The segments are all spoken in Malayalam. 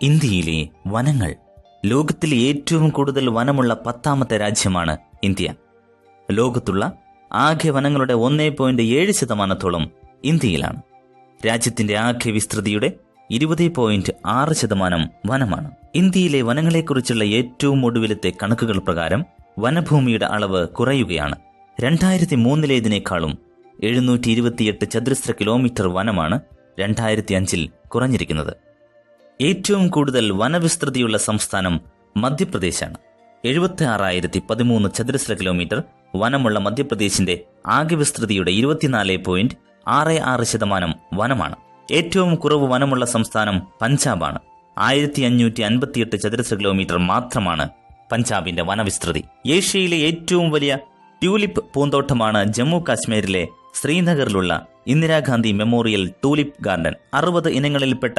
ഇന്ത്യയിലെ വനങ്ങൾ. ലോകത്തിലെ ഏറ്റവും കൂടുതൽ വനമുള്ള 10ാമത്തെ രാജ്യമാണ് ഇന്ത്യ. ലോകത്തുള്ള ആകെ വനങ്ങളുടെ 1.7% ഇന്ത്യയിലാണ്. രാജ്യത്തിന്റെ ആകെ വിസ്തൃതിയുടെ 20.6% വനമാണ്. ഇന്ത്യയിലെ വനങ്ങളെക്കുറിച്ചുള്ള ഏറ്റവും ഒടുവിലത്തെ കണക്കുകൾ പ്രകാരം വനഭൂമിയുടെ അളവ് കുറയുകയാണ്. 2003 728 ചതുരശ്ര കിലോമീറ്റർ വനമാണ് 2005 കുറഞ്ഞിരിക്കുന്നത്. ഏറ്റവും കൂടുതൽ വനവിസ്തൃതിയുള്ള സംസ്ഥാനം മധ്യപ്രദേശാണ്. 76,013 ചതുരശ്ര കിലോമീറ്റർ വനമുള്ള മധ്യപ്രദേശിന്റെ ആകെ വിസ്തൃതിയുടെ 24.66% വനമാണ്. ഏറ്റവും കുറവ് വനമുള്ള സംസ്ഥാനം പഞ്ചാബാണ്. 1558 ചതുരശ്ര കിലോമീറ്റർ മാത്രമാണ് പഞ്ചാബിന്റെ വനവിസ്തൃതി. ഏഷ്യയിലെ ഏറ്റവും വലിയ ട്യൂലിപ്പ് പൂന്തോട്ടമാണ് ജമ്മു കാശ്മീരിലെ ശ്രീനഗറിലുള്ള ഇന്ദിരാഗാന്ധി മെമ്മോറിയൽ ടൂലിപ്പ് ഗാർഡൻ. 60 ഇനങ്ങളിൽപ്പെട്ട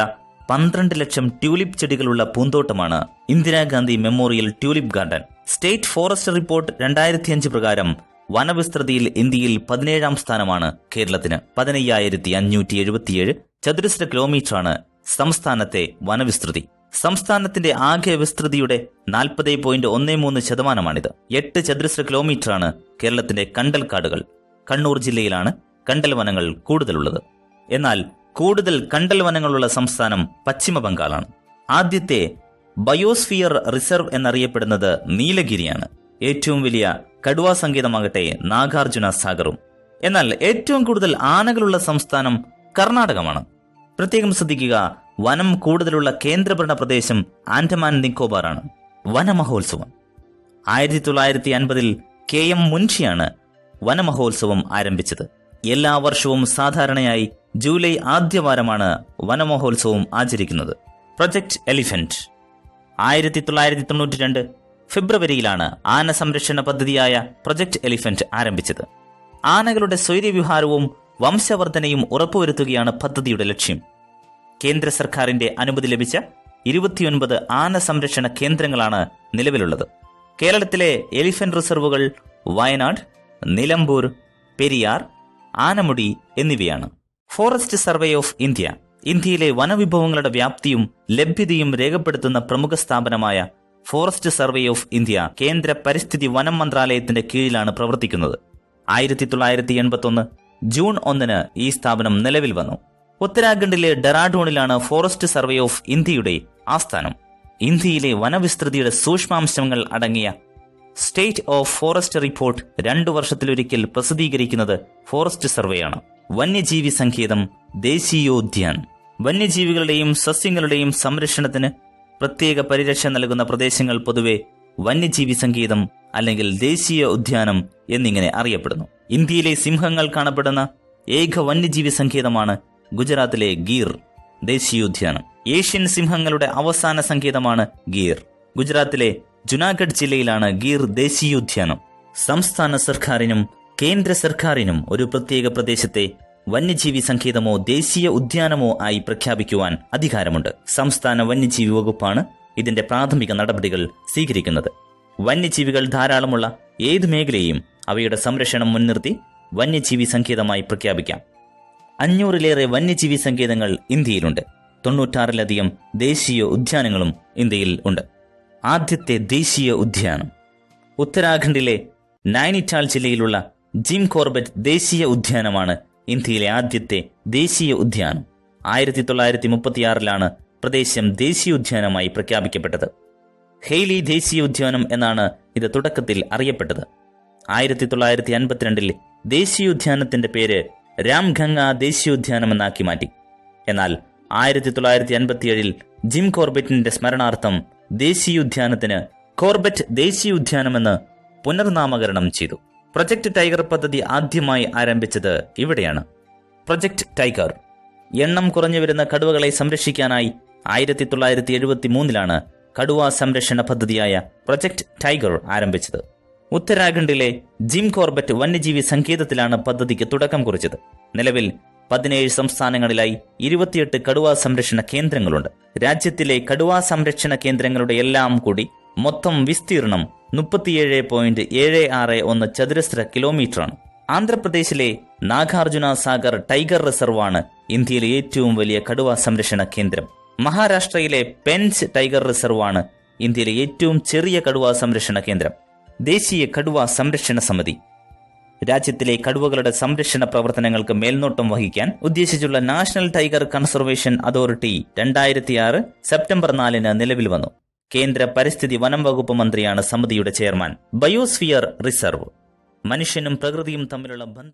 12 ലക്ഷം ട്യൂലിപ്പ് ചെടികളുള്ള പൂന്തോട്ടമാണ് Indira Gandhi memorial tulip garden. State forest report 2005 പ്രകാരം വനവിസ്തൃതിയിൽ ഇന്ത്യയിൽ 17ാം സ്ഥാനമാണ് കേരളത്തിന്. 15,577 ചതുരശ്ര കിലോമീറ്ററാണ് സംസ്ഥാനത്തെ വനവിസ്തൃതി. സംസ്ഥാനത്തിന്റെ ആകെ വിസ്തൃതിയുടെ 40.13%. 8 ചതുരശ്ര കിലോമീറ്ററാണ് കേരളത്തിന്റെ കണ്ടൽക്കാടുകൾ. കണ്ണൂർ ജില്ലയിലാണ് കണ്ടൽ വനങ്ങൾ കൂടുതലുള്ളത്. എന്നാൽ കൂടുതൽ കണ്ടൽ വനങ്ങളുള്ള സംസ്ഥാനം പശ്ചിമ ബംഗാളാണ്. ആദ്യത്തെ ബയോസ്ഫിയർ റിസർവ് എന്നറിയപ്പെടുന്നത് നീലഗിരിയാണ്. ഏറ്റവും വലിയ കടുവാ സങ്കേതമാകട്ടെ നാഗാർജുന സാഗറും. എന്നാൽ ഏറ്റവും കൂടുതൽ ആനകളുള്ള സംസ്ഥാനം കർണാടകമാണ്. പ്രത്യേകം ശ്രദ്ധിക്കുക, വനം കൂടുതലുള്ള കേന്ദ്രഭരണ പ്രദേശം ആൻഡമാൻ നിക്കോബാറാണ്. വനമഹോത്സവം 1950 KM മുൻഷിയാണ് വനമഹോത്സവം ആരംഭിച്ചത്. എല്ലാ വർഷവും സാധാരണയായി ജൂലൈ ആദ്യവാരമാണ് വനമഹോത്സവം ആചരിക്കുന്നത്. പ്രൊജക്ട് എലിഫന്റ് 1992 ഫെബ്രുവരിയിലാണ് ആന സംരക്ഷണ പദ്ധതിയായ പ്രൊജക്ട് എലിഫന്റ് ആരംഭിച്ചത്. ആനകളുടെ സ്വൈര്യവിഹാരവും വംശവർധനയും ഉറപ്പുവരുത്തുകയാണ് പദ്ധതിയുടെ ലക്ഷ്യം. കേന്ദ്ര സർക്കാരിന്റെ അനുമതി ലഭിച്ച 29 ആന സംരക്ഷണ കേന്ദ്രങ്ങളാണ് നിലവിലുള്ളത്. കേരളത്തിലെ എലിഫന്റ് റിസർവുകൾ വയനാട്, നിലമ്പൂർ, പെരിയാർ, ആനമുടി എന്നിവയാണ്. ഫോറസ്റ്റ് സർവേ ഓഫ് ഇന്ത്യ ഇന്ത്യയിലെ വനവിഭവങ്ങളുടെ വ്യാപ്തിയും ലഭ്യതയും രേഖപ്പെടുത്തുന്ന പ്രമുഖ സ്ഥാപനമായ ഫോറസ്റ്റ് സർവേ ഓഫ് ഇന്ത്യ കേന്ദ്ര പരിസ്ഥിതി വനം മന്ത്രാലയത്തിന്റെ കീഴിലാണ് പ്രവർത്തിക്കുന്നത്. 1981 ജൂൺ 1 ഈ സ്ഥാപനം നിലവിൽ വന്നു. ഉത്തരാഖണ്ഡിലെ ഡെറാഡൂണിലാണ് ഫോറസ്റ്റ് സർവേ ഓഫ് ഇന്ത്യയുടെ ആസ്ഥാനം. ഇന്ത്യയിലെ വനവിസ്തൃതിയുടെ സൂക്ഷ്മാംശങ്ങൾ അടങ്ങിയ സ്റ്റേറ്റ് ഓഫ് ഫോറസ്റ്റ് റിപ്പോർട്ട് 2 വർഷത്തിലൊരിക്കൽ പ്രസിദ്ധീകരിക്കുന്നത് ഫോറസ്റ്റ് സർവേയാണ്. വന്യജീവി സങ്കേതം, ദേശീയോദ്യാൻ. വന്യജീവികളുടെയും സസ്യങ്ങളുടെയും സംരക്ഷണത്തിന് പ്രത്യേക പരിരക്ഷ നൽകുന്ന പ്രദേശങ്ങൾ പൊതുവെ വന്യജീവി സങ്കേതം അല്ലെങ്കിൽ ദേശീയ ഉദ്യാനം എന്നിങ്ങനെ അറിയപ്പെടുന്നു. ഇന്ത്യയിലെ സിംഹങ്ങൾ കാണപ്പെടുന്ന ഏക വന്യജീവി സങ്കേതമാണ് ഗുജറാത്തിലെ ഗീർ ദേശീയോദ്യാനം. ഏഷ്യൻ സിംഹങ്ങളുടെ അവസാന സങ്കേതമാണ് ഗീർ. ഗുജറാത്തിലെ ജുനാഗഡ് ജില്ലയിലാണ് ഗീർ ദേശീയോദ്യാനം. സംസ്ഥാന സർക്കാരിനും കേന്ദ്ര സർക്കാരിനും ഒരു പ്രത്യേക പ്രദേശത്തെ വന്യജീവി സങ്കേതമോ ദേശീയ ഉദ്യാനമോ ആയി പ്രഖ്യാപിക്കുവാൻ അധികാരമുണ്ട്. സംസ്ഥാന വന്യജീവി വകുപ്പാണ് ഇതിന്റെ പ്രാഥമിക നടപടികൾ സ്വീകരിക്കുന്നത്. വന്യജീവികൾ ധാരാളമുള്ള ഏതു മേഖലയെയും അവയുടെ സംരക്ഷണം മുൻനിർത്തി വന്യജീവി സങ്കേതമായി പ്രഖ്യാപിക്കാം. 500-ലേറെ വന്യജീവി സങ്കേതങ്ങൾ ഇന്ത്യയിലുണ്ട്. 96-ലധികം ദേശീയ ഉദ്യാനങ്ങളും ഇന്ത്യയിൽ ഉണ്ട്. ആദ്യത്തെ ദേശീയ ഉദ്യാനം ഉത്തരാഖണ്ഡിലെ നൈനിറ്റാൾ ജില്ലയിലുള്ള ജിം കോർബറ്റ് ദേശീയ ഉദ്യാനമാണ് ഇന്ത്യയിലെ ആദ്യത്തെ ദേശീയ ഉദ്യാനം. 1936 പ്രദേശം ദേശീയോദ്യാനമായി പ്രഖ്യാപിക്കപ്പെട്ടത്. ഹെയ്ലി ദേശീയ ഉദ്യാനം എന്നാണ് ഇത് തുടക്കത്തിൽ അറിയപ്പെട്ടത്. 1952 ദേശീയോദ്യാനത്തിന്റെ പേര് രാംഗംഗ ദേശീയോദ്യാനം എന്നാക്കി മാറ്റി. എന്നാൽ 1957 ജിം കോർബറ്റിന്റെ സ്മരണാർത്ഥം ദേശീയോദ്യാനത്തിന് കോർബറ്റ് ദേശീയോദ്യാനമെന്ന് പുനർനാമകരണം ചെയ്തു. പ്രൊജക്ട് ടൈഗർ പദ്ധതി ആദ്യമായി ആരംഭിച്ചത് ഇവിടെയാണ്. പ്രൊജക്ട് ടൈഗർ എണ്ണം കുറഞ്ഞു വരുന്ന കടുവകളെ സംരക്ഷിക്കാനായി 1973 കടുവ സംരക്ഷണ പദ്ധതിയായ പ്രൊജക്ട് ടൈഗർ ആരംഭിച്ചത്. ഉത്തരാഖണ്ഡിലെ ജിം കോർബറ്റ് വന്യജീവി സങ്കേതത്തിലാണ് പദ്ധതിക്ക് തുടക്കം കുറിച്ചത്. നിലവിൽ 17 സംസ്ഥാനങ്ങളിലായി 28 കടുവാ സംരക്ഷണ കേന്ദ്രങ്ങളുണ്ട്. രാജ്യത്തിലെ കടുവാ സംരക്ഷണ കേന്ദ്രങ്ങളുടെ എല്ലാം കൂടി മൊത്തം വിസ്തീർണം 37.761 ചതുരശ്ര കിലോമീറ്ററാണ്. ആന്ധ്രാപ്രദേശിലെ നാഗാർജുന സാഗർ ടൈഗർ റിസർവാണ് ഇന്ത്യയിലെ ഏറ്റവും വലിയ കടുവാ സംരക്ഷണ കേന്ദ്രം. മഹാരാഷ്ട്രയിലെ പെൻസ് ടൈഗർ റിസർവാണ് ഇന്ത്യയിലെ ഏറ്റവും ചെറിയ കടുവ സംരക്ഷണ കേന്ദ്രം. ദേശീയ കടുവ സംരക്ഷണ സമിതി രാജ്യത്തിലെ കടുവകളുടെ സംരക്ഷണ പ്രവർത്തനങ്ങൾക്ക് മേൽനോട്ടം വഹിക്കാൻ ഉദ്ദേശിച്ചുള്ള national tiger conservation authority 2006 September 4 നിലവിൽ വന്നു. കേന്ദ്ര പരിസ്ഥിതി വനം വകുപ്പ് മന്ത്രിയാണ് സമിതിയുടെ ചെയർമാൻ. ബയോസ്ഫിയർ റിസർവ് മനുഷ്യനും പ്രകൃതിയും തമ്മിലുള്ള ബന്ധം